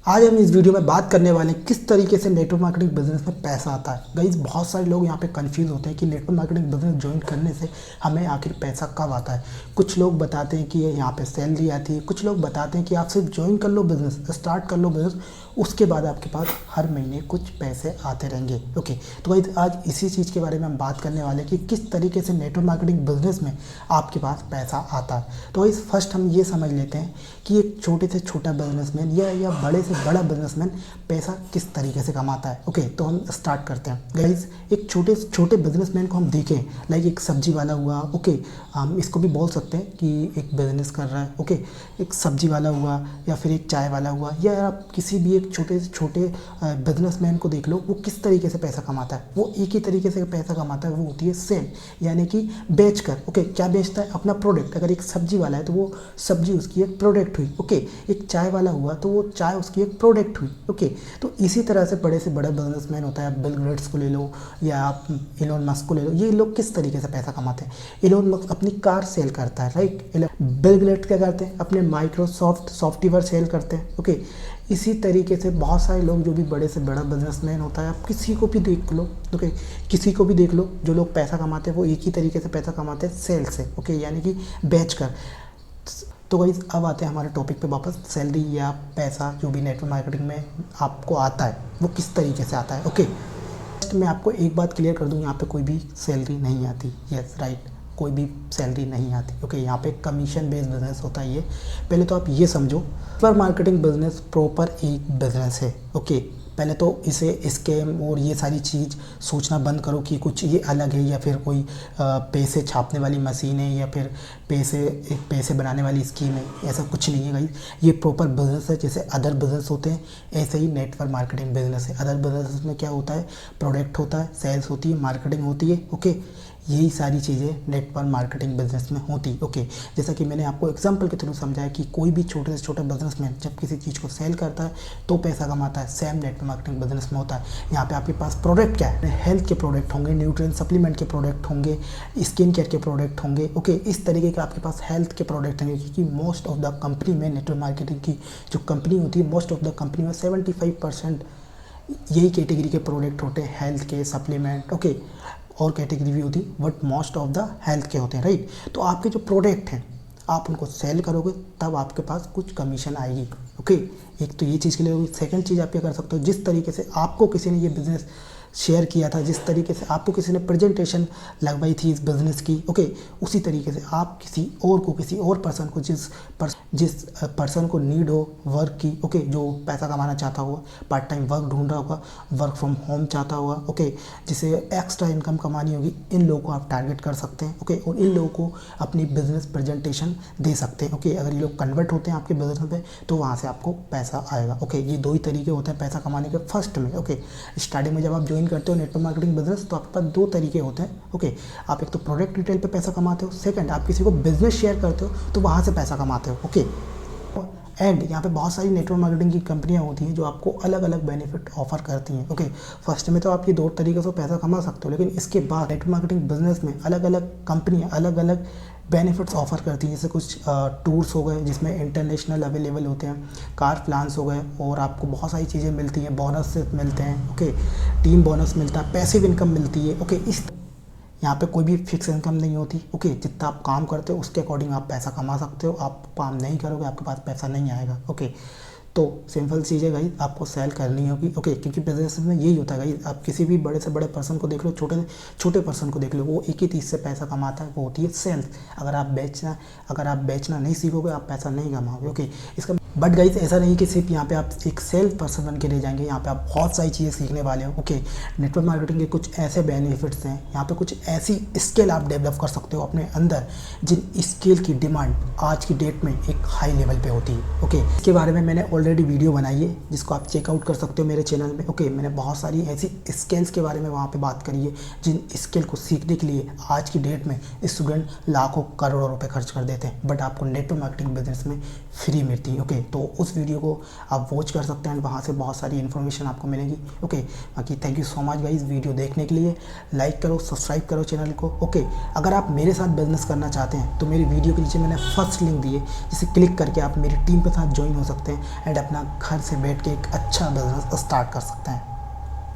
आज हम इस वीडियो में बात करने वाले हैं किस तरीके से नेटवर्क मार्केटिंग बिजनेस में पैसा आता है। गाइस बहुत सारे लोग यहाँ पे कंफ्यूज होते हैं कि नेटवर्क मार्केटिंग बिजनेस ज्वाइन करने से हमें आखिर पैसा कब आता है। कुछ लोग बताते हैं कि यहाँ पे सैलरी आती है, कुछ लोग बताते हैं कि आप सिर्फ ज्वाइन कर लो बिजनेस, स्टार्ट कर लो बिजनेस, उसके बाद आपके पास हर महीने कुछ पैसे आते रहेंगे। ओके, तो गाइस आज इसी चीज़ के बारे में हम बात करने वाले हैं कि किस तरीके से नेटवर्क मार्केटिंग बिजनेस में आपके पास पैसा आता है। तो गाइस फर्स्ट हम ये समझ लेते हैं कि एक छोटे से छोटा बिजनेसमैन या बड़े से बड़ा बिजनेसमैन पैसा किस तरीके से कमाता है। ओके, तो हम स्टार्ट करते हैं। गाइस एक छोटे से छोटे बिजनेसमैन को हम देखें, लाइक एक सब्जी वाला हुआ, ओके, हम इसको भी बोल सकते हैं कि एक बिजनेस कर रहा है। ओके, एक सब्जी वाला हुआ या फिर एक चाय वाला हुआ, या आप किसी भी एक छोटे से छोटे बिजनेसमैन को देख लो, वो किस तरीके से पैसा कमाता है। वो एक ही तरीके से पैसा कमाता है, वो होती है सेल, यानी कि बेचकर। ओके, क्या बेचता है? अपना प्रोडक्ट। अगर एक सब्जी वाला है तो वो सब्जी उसकी एक प्रोडक्ट हुई। ओके, एक चाय वाला हुआ तो वो चाय उसकी एक प्रोडक्ट हुई। ओके, तो इसी तरह से बड़े बिजनेसमैन होता है। आप बिल गेट्स को ले लो या आप इलोन मस्क को ले लो, ये लोग किस तरीके से पैसा कमाते हैं। इलोन मस्क अपनी कार सेल करता है, राइट। बिल गेट्स क्या करते हैं? अपने माइक्रोसॉफ्ट सॉफ्टवेयर सेल करते हैं। ओके, इसी तरीके से बहुत सारे लोग जो भी बड़े से बड़ा बिजनेसमैन होता है, आप किसी को भी देख लो, ओके, किसी को भी देख लो, जो लोग पैसा कमाते हैं वो एक ही तरीके से पैसा कमाते हैं, सेल से। ओके, यानी कि बेचकर। तो गाइस अब आते हैं हमारे टॉपिक पे वापस। सैलरी या पैसा जो भी नेटवर्क मार्केटिंग में आपको आता है वो किस तरीके से आता है। ओके, मैं आपको एक बात क्लियर कर दूं, यहाँ पे कोई भी सैलरी नहीं आती। यस राइट, कोई भी सैलरी नहीं आती। ओके, यहाँ पे कमीशन बेस्ड बिजनेस होता है। ये पहले तो आप ये समझो, नेटवर्क मार्केटिंग बिजनेस प्रॉपर एक बिजनेस है। ओके, पहले तो इसे स्कैम और ये सारी चीज़ सोचना बंद करो कि कुछ ये अलग है या फिर कोई पैसे छापने वाली मशीन है या फिर पैसे बनाने वाली स्कीम है। ऐसा कुछ नहीं है भाई, ये प्रॉपर बिजनेस है। जैसे अदर बिजनेस होते हैं ऐसे ही नेटवर्क मार्केटिंग बिजनेस है। अदर बिजनेस में क्या होता है? प्रोडक्ट होता है, सेल्स होती है, मार्केटिंग होती है। ओके, यही सारी चीज़ें नेटवर्क मार्केटिंग बिजनेस में होती। ओके, जैसा कि मैंने आपको एग्जांपल के थ्रू समझाया कि कोई भी छोटे से छोटा बिजनेसमैन जब किसी चीज़ को सेल करता है तो पैसा कमाता है, सेम नेटवर्क मार्केटिंग बिजनेस में होता है। यहाँ पे आपके पास प्रोडक्ट क्या है? हेल्थ के प्रोडक्ट होंगे, न्यूट्रिएंट सप्लीमेंट के प्रोडक्ट होंगे, स्किन केयर के प्रोडक्ट होंगे। ओके, इस तरीके के आपके पास हेल्थ के प्रोडक्ट होंगे, क्योंकि मोस्ट ऑफ द कंपनी में नेटवर्क मार्केटिंग की जो कंपनी होती है, मोस्ट ऑफ द कंपनी में 75% यही कैटेगरी के प्रोडक्ट होते हैं, हेल्थ के, सप्लीमेंट। ओके, और कैटेगरी भी होती है but most of the health के होते हैं, राइट। तो आपके जो प्रोडक्ट हैं आप उनको सेल करोगे तब आपके पास कुछ कमीशन आएगी। ओके, एक तो ये चीज़ के लिए होगी। सेकंड चीज़ आप क्या कर सकते हो, जिस तरीके से आपको किसी ने ये बिज़नेस शेयर किया था, जिस तरीके से आपको किसी ने प्रेजेंटेशन लगवाई थी इस बिज़नेस की, ओके, उसी तरीके से आप किसी और पर्सन को जिस पर्सन को नीड हो वर्क की, ओके, जो पैसा कमाना चाहता होगा, पार्ट टाइम वर्क ढूंढ रहा होगा, वर्क फ्रॉम होम चाहता होगा, ओके, जिसे एक्स्ट्रा इनकम कमानी होगी, इन लोगों को आप टारगेट कर सकते हैं। ओके, और इन लोगों को अपनी बिजनेस प्रेजेंटेशन दे सकते हैं। ओके, अगर ये लोग कन्वर्ट होते हैं आपके बिजनेस में तो वहाँ से आपको पैसा आएगा। ओके, ये दो ही तरीके होते हैं पैसा कमाने के। फर्स्ट में, ओके, स्टार्टिंग में जब आप ज्वाइन करते हो नेटवर्क मार्केटिंग बिजनेस तो आपके पास दो तरीके होते हैं। ओके, आप एक तो प्रोडक्ट डिटेल पे पैसा कमाते हो, सेकंड आप किसी को बिजनेस शेयर करते हो तो वहाँ से पैसा कमाते हो। ओके, एंड यहाँ पे बहुत सारी नेटवर्क मार्केटिंग की कंपनियाँ होती हैं जो आपको अलग अलग बेनिफिट ऑफर करती हैं। ओके, फर्स्ट में तो आप ये दो तरीके से पैसा कमा सकते हो, लेकिन इसके बाद नेटवर्क मार्केटिंग बिजनेस में अलग अलग कंपनियाँ अलग अलग बेनिफिट्स ऑफर करती हैं। जैसे कुछ टूर्स हो गए जिसमें इंटरनेशनल अवेलेबल होते हैं, कार प्लान्स हो गए, और आपको बहुत सारी चीज़ें मिलती हैं, बोनस मिलते हैं। ओके, टीम बोनस मिलता है, पैसिव इनकम मिलती है। ओके, इस यहाँ पे कोई भी फिक्स इनकम नहीं होती। ओके, जितना आप काम करते हो उसके अकॉर्डिंग आप पैसा कमा सकते हो। आप काम नहीं करोगे आपके पास पैसा नहीं आएगा। ओके, तो सिंपल चीज़ है गाइस, आपको सेल करनी होगी। ओके, क्योंकि बिजनेस में यही होता है गाइस, आप किसी भी बड़े से बड़े पर्सन को देख लो, छोटे से छोटे पर्सन को देख लो, वो एक ही चीज़ से पैसा कमाता है, वो होती है सेल्स। अगर आप बेचना नहीं सीखोगे आप पैसा नहीं कमाओगे। ओके, इसका बट गाइस ऐसा नहीं कि सिर्फ यहाँ पे आप एक सेल्स पर्सन बन के रह जाएंगे, यहाँ पे आप बहुत सारी चीज़ें सीखने वाले हो। ओके, नेटवर्क मार्केटिंग के कुछ ऐसे बेनिफिट्स हैं, यहाँ पे कुछ ऐसी स्किल आप डेवलप कर सकते हो अपने अंदर जिन स्किल की डिमांड आज की डेट में एक हाई लेवल पे होती है। ओके, इसके बारे में मैंने ऑलरेडी वीडियो बनाई है जिसको आप चेकआउट कर सकते हो मेरे चैनल में। ओके, मैंने बहुत सारी ऐसी स्किल्स के बारे में वहाँ पे बात करी है जिन स्किल को सीखने के लिए आज की डेट में स्टूडेंट लाखों करोड़ों रुपए खर्च कर देते हैं, बट आपको नेटवर्क मार्केटिंग बिजनेस में फ्री मिलती है। ओके, तो उस वीडियो को आप वॉच कर सकते हैं, वहाँ से बहुत सारी इन्फॉर्मेशन आपको मिलेगी। ओके, बाकी thank you so much guys video देखने के लिए। लाइक करो, सब्सक्राइब करो चैनल को। ओके, अगर आप मेरे साथ बिजनेस करना चाहते हैं तो मेरी वीडियो के नीचे मैंने फर्स्ट लिंक दी है, जिसे क्लिक करके आप मेरी टीम के साथ ज्वाइन हो सकते हैं एंड अपना घर से बैठ के एक अच्छा बिजनेस स्टार्ट कर सकते हैं।